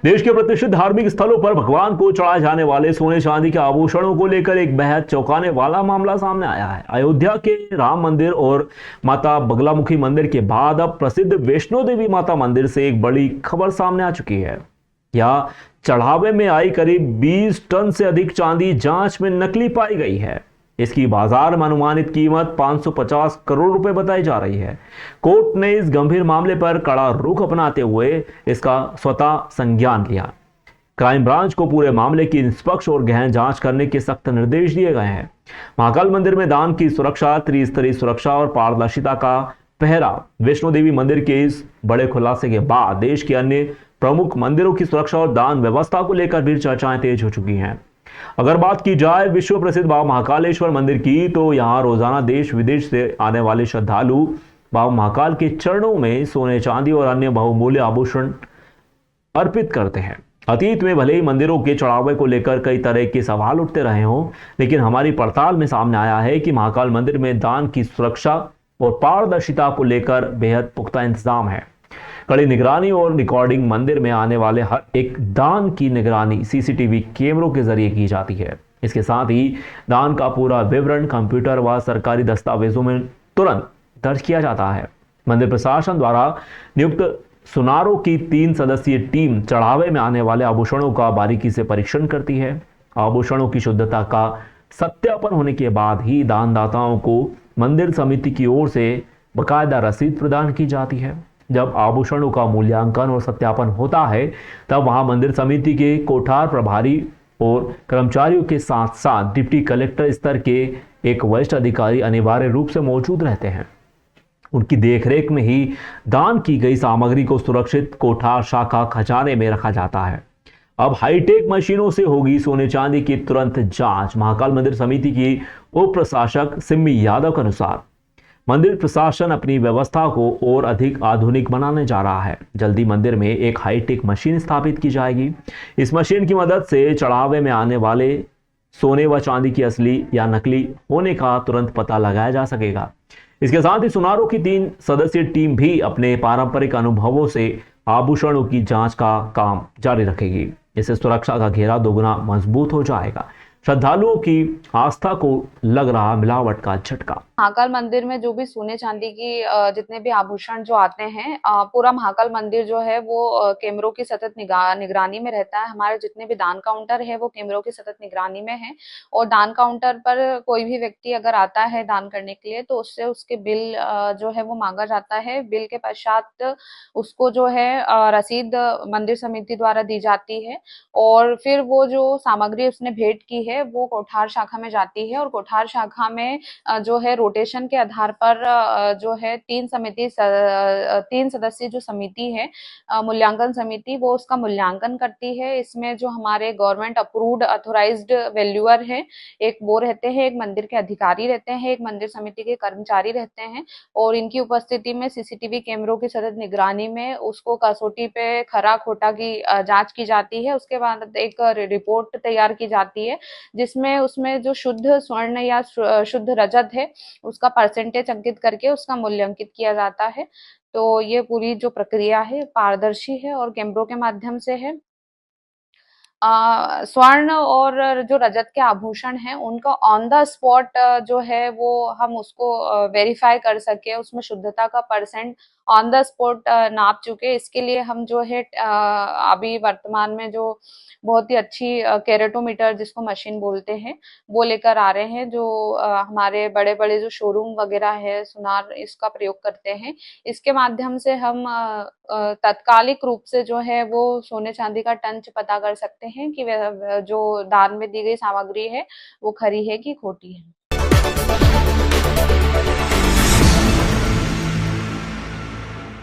देश के प्रतिष्ठित धार्मिक स्थलों पर भगवान को चढ़ाए जाने वाले सोने चांदी के आभूषणों को लेकर एक बेहद चौंकाने वाला मामला सामने आया है। अयोध्या के राम मंदिर और माता बगलामुखी मंदिर के बाद अब प्रसिद्ध वैष्णो देवी माता मंदिर से एक बड़ी खबर सामने आ चुकी है। यहाँ चढ़ावे में आई करीब 20 टन से अधिक चांदी जांच में नकली पाई गई है। इसकी बाजार में अनुमानित कीमत 550 करोड़ रुपए बताई जा रही है। कोर्ट ने इस गंभीर मामले पर कड़ा रुख अपनाते हुए इसका स्वतः संज्ञान लिया। क्राइम ब्रांच को पूरे मामले की निष्पक्ष और गहन जांच करने के सख्त निर्देश दिए गए हैं। महाकाल मंदिर में दान की सुरक्षा, त्रिस्तरीय सुरक्षा और पारदर्शिता का पहरा। वैष्णो देवी मंदिर के इस बड़े खुलासे के बाद देश के अन्य प्रमुख मंदिरों की सुरक्षा और दान व्यवस्था को लेकर भी चर्चाएं तेज हो चुकी हैं। अगर बात की जाए विश्व प्रसिद्ध बाबा महाकालेश्वर मंदिर की, तो यहां रोजाना देश विदेश से आने वाले श्रद्धालु बाबा महाकाल के चरणों में सोने, चांदी और अन्य बहुमूल्य आभूषण अर्पित करते हैं। अतीत में भले ही मंदिरों के चढ़ावे को लेकर कई तरह के सवाल उठते रहे हों, लेकिन हमारी पड़ताल में सामने आया है कि महाकाल मंदिर में दान की सुरक्षा और पारदर्शिता को लेकर बेहद पुख्ता इंतजाम है। कड़ी निगरानी और रिकॉर्डिंग, मंदिर में आने वाले हर एक दान की निगरानी सीसीटीवी कैमरों के जरिए की जाती है। इसके साथ ही दान का पूरा विवरण कंप्यूटर व सरकारी दस्तावेजों में तुरंत दर्ज किया जाता है। मंदिर प्रशासन द्वारा नियुक्त सुनारों की 3 सदस्यीय टीम चढ़ावे में आने वाले आभूषणों का बारीकी से परीक्षण करती है। आभूषणों की शुद्धता का सत्यापन होने के बाद ही दानदाताओं को मंदिर समिति की ओर से बकायदा रसीद प्रदान की जाती है। जब आभूषणों का मूल्यांकन और सत्यापन होता है, तब वहां मंदिर समिति के कोठार प्रभारी और कर्मचारियों के साथ साथ डिप्टी कलेक्टर स्तर के एक वरिष्ठ अधिकारी अनिवार्य रूप से मौजूद रहते हैं। उनकी देखरेख में ही दान की गई सामग्री को सुरक्षित कोठार शाखा खजाने में रखा जाता है। अब हाईटेक मशीनों से होगी सोने चांदी की तुरंत जांच। महाकाल मंदिर समिति की उप प्रशासक सिम्मी यादव के अनुसार मंदिर प्रशासन अपनी व्यवस्था को और अधिक आधुनिक बनाने जा रहा है। जल्दी मंदिर में एक हाईटेक मशीन स्थापित की जाएगी। इस मशीन की मदद से चढ़ावे में आने वाले सोने व चांदी की असली या नकली होने का तुरंत पता लगाया जा सकेगा। इसके साथ ही सुनारों की 3 सदस्यीय टीम भी अपने पारंपरिक अनुभवों से आभूषणों की जांच का काम जारी रखेगी। इससे सुरक्षा का घेरा दोगुना मजबूत हो जाएगा। श्रद्धालुओं की आस्था को लग रहा मिलावट का झटका। महाकाल मंदिर में जो भी सोने चांदी की जितने भी आभूषण जो आते हैं, पूरा महाकाल मंदिर जो है वो कैमरों की सतत निगरानी में रहता है। हमारे जितने भी दान काउंटर है वो कैमरों की सतत निगरानी में है। और दान काउंटर पर कोई भी व्यक्ति अगर आता है दान करने के लिए, तो उससे उसके बिल जो है वो मांगा जाता है। बिल के पश्चात उसको जो है रसीद मंदिर समिति द्वारा दी जाती है। और फिर वो जो सामग्री उसने भेंट की है वो कोठार शाखा में जाती है। और कोठार शाखा में जो है रोटेशन के आधार पर जो है 3 सदस्यीय जो समिति है, मूल्यांकन समिति, वो उसका मूल्यांकन करती है। इसमें जो हमारे गवर्नमेंट अप्रूव्ड ऑथोराइज्ड वैल्यूअर है, एक वो रहते हैं, एक मंदिर के अधिकारी रहते हैं, एक मंदिर समिति के कर्मचारी रहते हैं। और इनकी उपस्थिति में सीसीटीवी कैमरों की सतत निगरानी में उसको कसौटी पे खरा खोटा की जांच की जाती है। उसके बाद एक रिपोर्ट तैयार की जाती है, जिसमें उसमें जो शुद्ध स्वर्ण या शुद्ध रजत है उसका परसेंटेज अंकित करके उसका मूल्यांकित किया जाता है। तो ये पूरी जो प्रक्रिया है पारदर्शी है और कैमरों के माध्यम से है। स्वर्ण और जो रजत के आभूषण हैं उनका ऑन द स्पॉट जो है वो हम उसको वेरीफाई कर सके, उसमें शुद्धता का परसेंट ऑन द स्पॉट नाप चुके। इसके लिए हम जो है अभी वर्तमान में जो बहुत ही अच्छी कैरेटोमीटर जिसको मशीन बोलते हैं वो लेकर आ रहे हैं, जो हमारे बड़े बड़े जो शोरूम वगैरह है सुनार इसका प्रयोग करते हैं। इसके माध्यम से हम तात्कालिक रूप से जो है वो सोने चांदी का टंच पता कर सकते हैं कि जो दान में दी गई सामग्री है वो खरी है कि खोटी है।